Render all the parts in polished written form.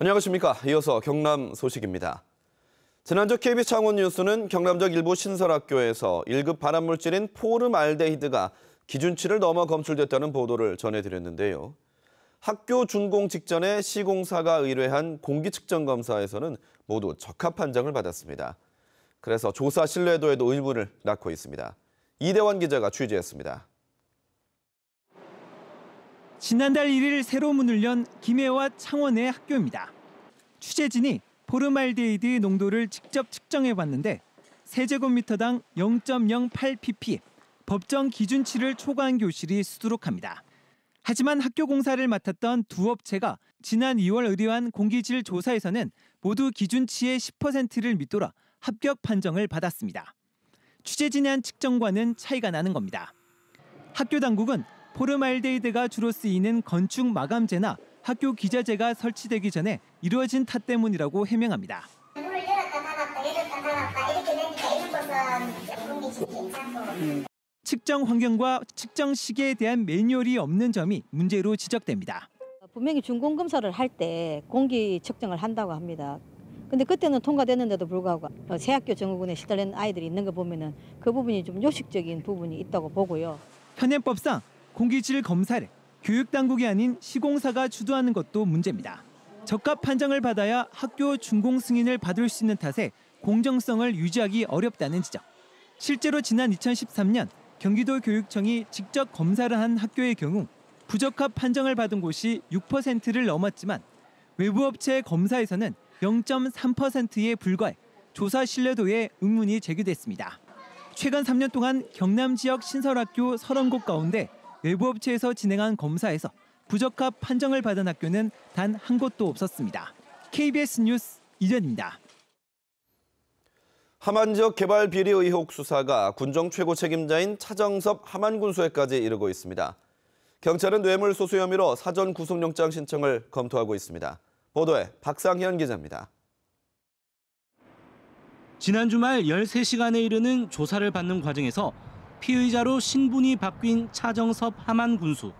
안녕하십니까. 이어서 경남 소식입니다. 지난주 KBS 창원 뉴스는 경남적 일부 신설학교에서 1급 발암물질인 포름알데히드가 기준치를 넘어 검출됐다는 보도를 전해드렸는데요. 학교 준공 직전에 시공사가 의뢰한 공기측정검사에서는 모두 적합 판정을 받았습니다. 그래서 조사 신뢰도에도 의문을 낳고 있습니다. 이대원 기자가 취재했습니다. 지난달 1일 새로 문을 연 김해와 창원의 학교입니다. 취재진이 포름알데히드 농도를 직접 측정해봤는데 세제곱미터당 0.08ppm, 법정 기준치를 초과한 교실이 수두룩합니다. 하지만 학교 공사를 맡았던 두 업체가 지난 2월 의뢰한 공기질 조사에서는 모두 기준치의 10%를 밑돌아 합격 판정을 받았습니다. 취재진이 한 측정과는 차이가 나는 겁니다. 학교 당국은 포름알데히드가 주로 쓰이는 건축 마감재나 학교 기자재가 설치되기 전에 이루어진 탓 때문이라고 해명합니다. 문을 열었다 닫았다 이렇게 되니까 이런 것은 공기질이 괜찮고. 측정 환경과 측정 시계에 대한 매뉴얼이 없는 점이 문제로 지적됩니다. 분명히 준공검사를 할 때 공기 측정을 한다고 합니다. 근데 그때는 통과됐는데도 불구하고 새 학교 증후군에 시달리는 아이들이 있는 거 보면은 그 부분이 좀 요식적인 부분이 있다고 보고요. 현행법상 공기질 검사를 교육당국이 아닌 시공사가 주도하는 것도 문제입니다. 적합 판정을 받아야 학교 준공 승인을 받을 수 있는 탓에 공정성을 유지하기 어렵다는 지적. 실제로 지난 2013년 경기도 교육청이 직접 검사를 한 학교의 경우 부적합 판정을 받은 곳이 6%를 넘었지만 외부 업체의 검사에서는 0.3%에 불과해 조사 신뢰도에 의문이 제기됐습니다. 최근 3년 동안 경남 지역 신설학교 30곳 가운데 외부 업체에서 진행한 검사에서 부적합 판정을 받은 학교는 단 한 곳도 없었습니다. KBS 뉴스 이전입니다. 함안 지역 개발 비리 의혹 수사가 군정 최고 책임자인 차정섭 함안군수에까지 이르고 있습니다. 경찰은 뇌물소수 혐의로 사전 구속영장 신청을 검토하고 있습니다. 보도에 박상현 기자입니다. 지난 주말 13시간에 이르는 조사를 받는 과정에서 피의자로 신분이 바뀐 차정섭 함안 군수.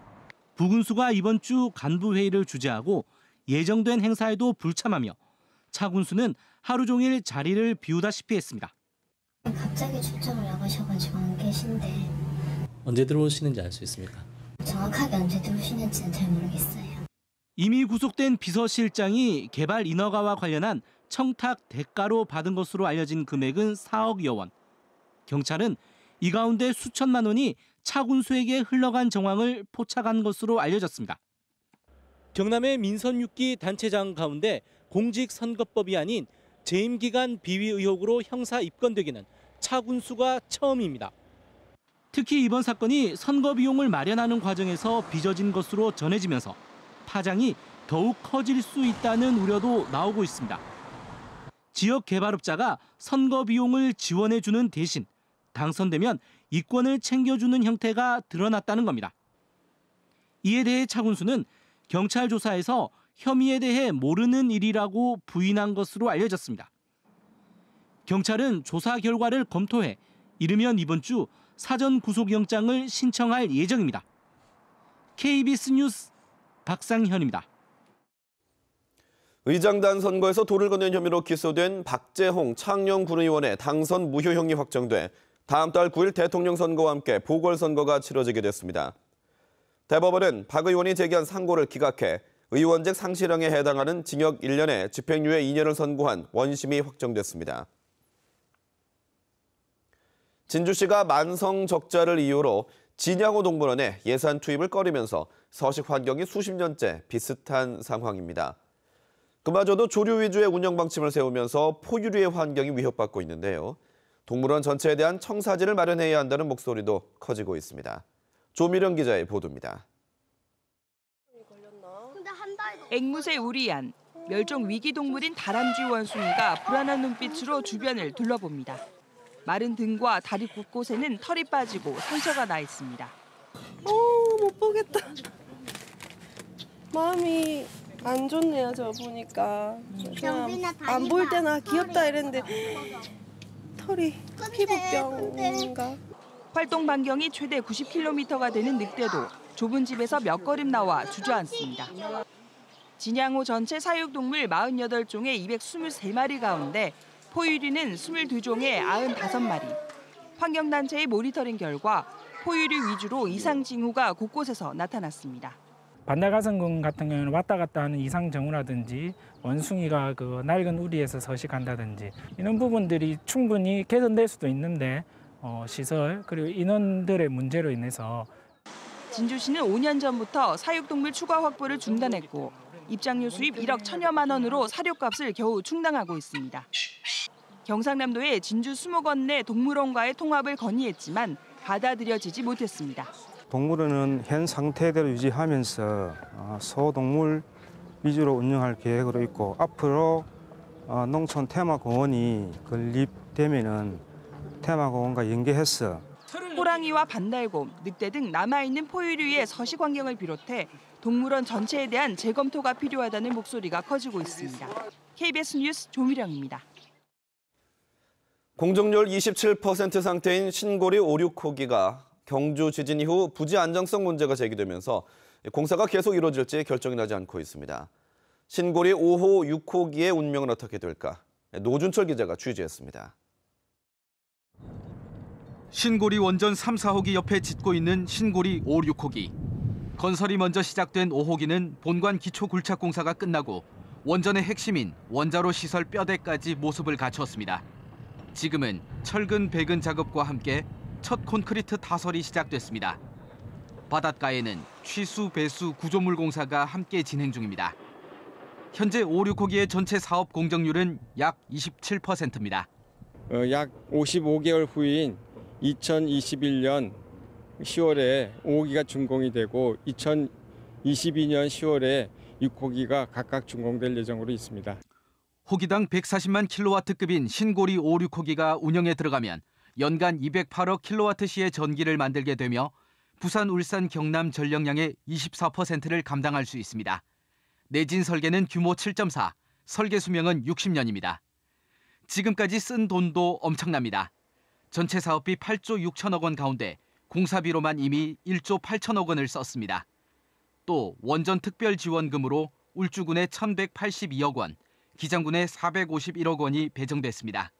부군수가 이번 주 간부회의를 주재하고 예정된 행사에도 불참하며 차 군수는 하루 종일 자리를 비우다시피 했습니다. 갑자기 출장을 나가셔가지고 안 계신데 언제 들어오시는지 알 수 있습니까? 정확하게 언제 들어오시는지는 잘 모르겠어요. 이미 구속된 비서실장이 개발 인허가와 관련한 청탁 대가로 받은 것으로 알려진 금액은 4억여 원. 경찰은 이 가운데 수천만 원이 차 군수에게 흘러간 정황을 포착한 것으로 알려졌습니다. 경남의 민선 6기 단체장 가운데 공직선거법이 아닌 재임기간 비위 의혹으로 형사 입건되기는 차 군수가 처음입니다. 특히 이번 사건이 선거 비용을 마련하는 과정에서 빚어진 것으로 전해지면서 파장이 더욱 커질 수 있다는 우려도 나오고 있습니다. 지역 개발업자가 선거 비용을 지원해주는 대신 당선되면 이권을 챙겨주는 형태가 드러났다는 겁니다. 이에 대해 차 군수는 경찰 조사에서 혐의에 대해 모르는 일이라고 부인한 것으로 알려졌습니다. 경찰은 조사 결과를 검토해 이르면 이번 주 사전 구속영장을 신청할 예정입니다. KBS 뉴스 박상현입니다. 의장단 선거에서 돌을 건넨 혐의로 기소된 박재홍 창녕군 의원의 당선 무효형이 확정돼 다음 달 9일 대통령 선거와 함께 보궐선거가 치러지게 됐습니다. 대법원은 박 의원이 제기한 상고를 기각해 의원직 상실형에 해당하는 징역 1년에 집행유예 2년을 선고한 원심이 확정됐습니다. 진주시가 만성 적자를 이유로 진양호 동물원에 예산 투입을 꺼리면서 서식 환경이 수십 년째 비슷한 상황입니다. 그마저도 조류 위주의 운영 방침을 세우면서 포유류의 환경이 위협받고 있는데요. 동물원 전체에 대한 청사진을 마련해야 한다는 목소리도 커지고 있습니다. 조미령 기자의 보도입니다. 앵무새 우리안, 멸종 위기 동물인 다람쥐 원숭이가 불안한 눈빛으로 주변을 둘러봅니다. 마른 등과 다리 곳곳에는 털이 빠지고 상처가 나 있습니다. 못 보겠다. 마음이 안 좋네요, 저 보니까. 안 볼 때나 귀엽다 이랬는데 털이 피부병인가? 활동 반경이 최대 90km가 되는 늑대도 좁은 집에서 몇 걸음 나와 주저앉습니다. 진양호 전체 사육동물 48종의 223마리 가운데 포유류는 22종의 95마리. 환경단체의 모니터링 결과 포유류 위주로 이상 징후가 곳곳에서 나타났습니다. 반달가슴금 같은 경우는 왔다 갔다 하는 이상 징후라든지 원숭이가 그 낡은 우리에서 서식한다든지 이런 부분들이 충분히 개선될 수도 있는데 시설 그리고 인원들의 문제로 인해서 진주시는 5년 전부터 사육동물 추가 확보를 중단했고 입장료 수입 1억 1,000여만 원으로 사료값을 겨우 충당하고 있습니다. 경상남도의 진주 수목원 내 동물원과의 통합을 건의했지만 받아들여지지 못했습니다. 동물원은 현 상태대로 유지하면서 소동물 위주로 운영할 계획으로 있고 앞으로 농촌 테마공원이 건립되면은 테마공원과 연계해서 호랑이와 반달곰, 늑대 등 남아있는 포유류의 서식 환경을 비롯해 동물원 전체에 대한 재검토가 필요하다는 목소리가 커지고 있습니다. KBS 뉴스 조미령입니다. 공정률 27% 상태인 신고리 5,6호기가 경주 지진 이후 부지 안정성 문제가 제기되면서 공사가 계속 이루어질지 결정이 나지 않고 있습니다. 신고리 5호, 6호기의 운명은 어떻게 될까? 노준철 기자가 취재했습니다. 신고리 원전 3, 4호기 옆에 짓고 있는 신고리 5, 6호기. 건설이 먼저 시작된 5호기는 본관 기초 굴착 공사가 끝나고 원전의 핵심인 원자로 시설 뼈대까지 모습을 갖췄습니다. 지금은 철근 배근 작업과 함께 첫 콘크리트 타설이 시작됐습니다. 바닷가에는 취수, 배수, 구조물 공사가 함께 진행 중입니다. 현재 5, 6호기의 전체 사업 공정률은 약 27%입니다. 약 55개월 후인 2021년 10월에 5호기가 준공이 되고 2022년 10월에 6호기가 각각 준공될 예정으로 있습니다. 호기당 140만 킬로와트급인 신고리 5, 6호기가 운영에 들어가면 연간 208억 킬로와트시의 전기를 만들게 되며 부산, 울산, 경남 전력량의 24%를 감당할 수 있습니다. 내진 설계는 규모 7.4, 설계 수명은 60년입니다. 지금까지 쓴 돈도 엄청납니다. 전체 사업비 8조 6천억 원 가운데 공사비로만 이미 1조 8천억 원을 썼습니다. 또 원전 특별지원금으로 울주군에 1,182억 원, 기장군에 451억 원이 배정됐습니다.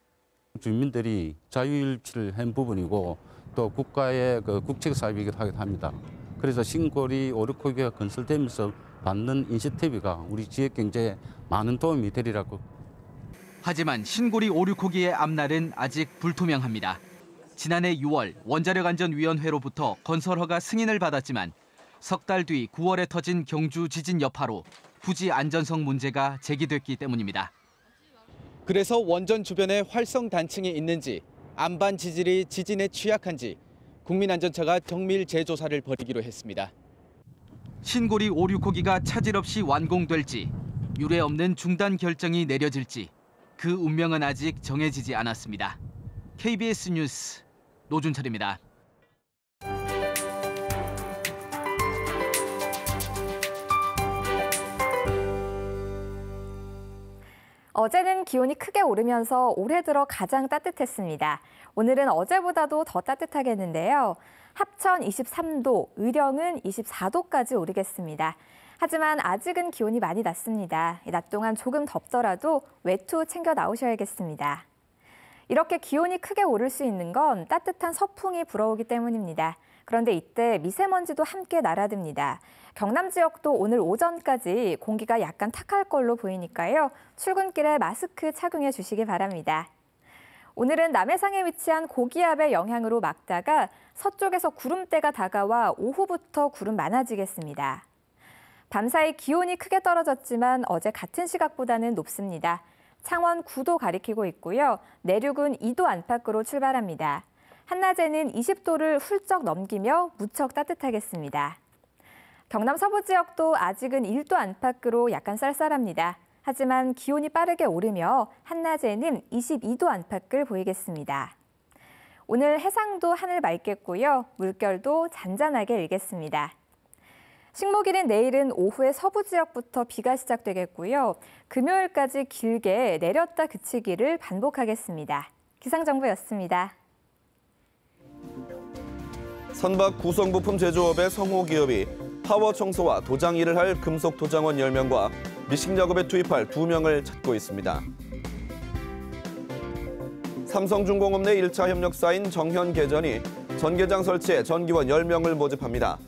주민들이 자유일치를 한 부분이고 또 국가의 국책 사업이기도 합니다. 그래서 신고리 5, 6호기가 건설되면서 받는 인센티브가 우리 지역 경제에 많은 도움이 되리라고. 하지만 신고리 5, 6호기의 앞날은 아직 불투명합니다. 지난해 6월 원자력안전위원회로부터 건설 허가 승인을 받았지만 석 달 뒤 9월에 터진 경주 지진 여파로 부지 안전성 문제가 제기됐기 때문입니다. 그래서 원전 주변에 활성 단층이 있는지, 안반 지질이 지진에 취약한지 국민안전처가 정밀 재조사를 벌이기로 했습니다. 신고리 5, 6호기가 차질 없이 완공될지, 유례 없는 중단 결정이 내려질지 그 운명은 아직 정해지지 않았습니다. KBS 뉴스 노준철입니다. 어제는 기온이 크게 오르면서 올해 들어 가장 따뜻했습니다. 오늘은 어제보다도 더 따뜻하겠는데요. 합천 23도, 의령은 24도까지 오르겠습니다. 하지만 아직은 기온이 많이 낮습니다. 낮 동안 조금 덥더라도 외투 챙겨 나오셔야겠습니다. 이렇게 기온이 크게 오를 수 있는 건 따뜻한 서풍이 불어오기 때문입니다. 그런데 이때 미세먼지도 함께 날아듭니다. 경남 지역도 오늘 오전까지 공기가 약간 탁할 걸로 보이니까요. 출근길에 마스크 착용해 주시기 바랍니다. 오늘은 남해상에 위치한 고기압의 영향으로 막다가 서쪽에서 구름대가 다가와 오후부터 구름 많아지겠습니다. 밤사이 기온이 크게 떨어졌지만 어제 같은 시각보다는 높습니다. 창원 9도 가리키고 있고요. 내륙은 2도 안팎으로 출발합니다. 한낮에는 20도를 훌쩍 넘기며 무척 따뜻하겠습니다. 경남 서부 지역도 아직은 1도 안팎으로 약간 쌀쌀합니다. 하지만 기온이 빠르게 오르며 한낮에는 22도 안팎을 보이겠습니다. 오늘 해상도 하늘 맑겠고요. 물결도 잔잔하게 일겠습니다. 식목일인 내일은 오후에 서부 지역부터 비가 시작되겠고요. 금요일까지 길게 내렸다 그치기를 반복하겠습니다. 기상정보였습니다. 선박 구성부품 제조업의 성호 기업이 타워 청소와 도장 일을 할 금속 도장원 10명과 미싱 작업에 투입할 2명을 찾고 있습니다. 삼성중공업 내 1차 협력사인 정현개전이 전개장 설치에 전기원 10명을 모집합니다.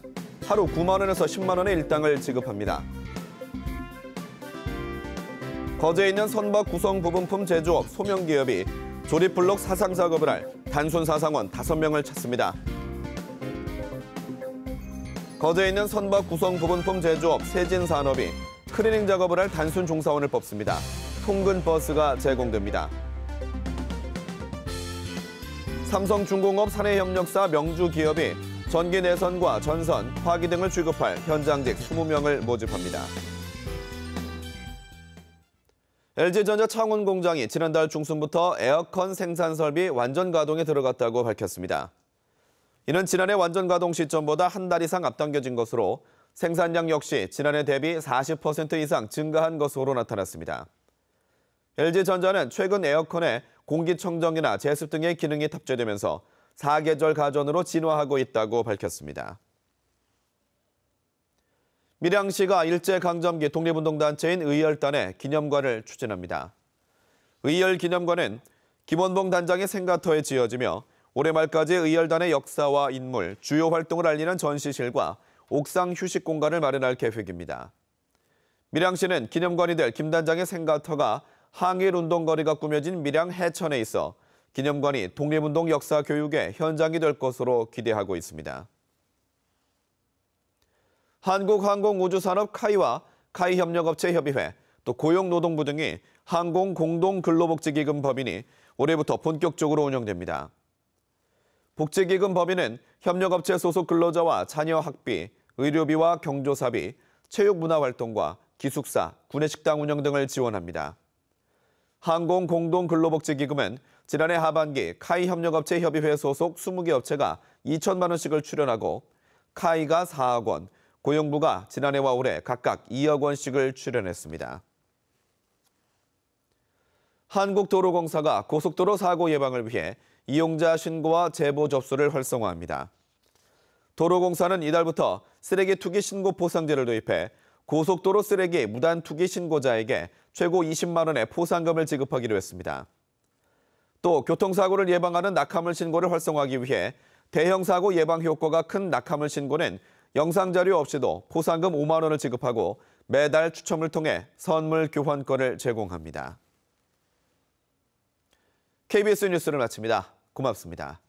하루 9만 원에서 10만 원의 일당을 지급합니다. 거제에 있는 선박 구성 부분품 제조업 소명기업이 조립블록 사상 작업을 할 단순 사상원 5명을 찾습니다. 거제에 있는 선박 구성 부분품 제조업 세진산업이 클리닝 작업을 할 단순 종사원을 뽑습니다. 통근 버스가 제공됩니다. 삼성중공업 사내협력사 명주기업이 전기 내선과 전선, 화기 등을 취급할 현장직 20명을 모집합니다. LG전자 창원 공장이 지난달 중순부터 에어컨 생산 설비 완전 가동에 들어갔다고 밝혔습니다. 이는 지난해 완전 가동 시점보다 한 달 이상 앞당겨진 것으로 생산량 역시 지난해 대비 40% 이상 증가한 것으로 나타났습니다. LG전자는 최근 에어컨에 공기청정이나 제습 등의 기능이 탑재되면서 4계절 가전으로 진화하고 있다고 밝혔습니다. 밀양시가 일제강점기 독립운동단체인 의열단의 기념관을 추진합니다. 의열기념관은 김원봉 단장의 생가터에 지어지며 올해 말까지 의열단의 역사와 인물, 주요 활동을 알리는 전시실과 옥상 휴식 공간을 마련할 계획입니다. 밀양시는 기념관이 될 김 단장의 생가터가 항일 운동거리가 꾸며진 밀양 해천에 있어 기념관이 독립운동 역사 교육의 현장이 될 것으로 기대하고 있습니다. 한국항공우주산업 카이와 카이협력업체협의회, 또 고용노동부 등이 항공공동근로복지기금 법인이 올해부터 본격적으로 운영됩니다. 복지기금 법인은 협력업체 소속 근로자와 자녀 학비, 의료비와 경조사비, 체육문화활동과 기숙사, 구내식당 운영 등을 지원합니다. 항공공동근로복지기금은 지난해 하반기 카이협력업체 협의회 소속 20개 업체가 2천만 원씩을 출연하고 카이가 4억 원, 고용부가 지난해와 올해 각각 2억 원씩을 출연했습니다. 한국도로공사가 고속도로 사고 예방을 위해 이용자 신고와 제보 접수를 활성화합니다. 도로공사는 이달부터 쓰레기 투기 신고 포상제를 도입해 고속도로 쓰레기 무단 투기 신고자에게 최고 20만 원의 포상금을 지급하기로 했습니다. 또 교통사고를 예방하는 낙하물 신고를 활성화하기 위해 대형 사고 예방 효과가 큰 낙하물 신고는 영상자료 없이도 포상금 5만 원을 지급하고 매달 추첨을 통해 선물 교환권을 제공합니다. KBS 뉴스를 마칩니다. 고맙습니다.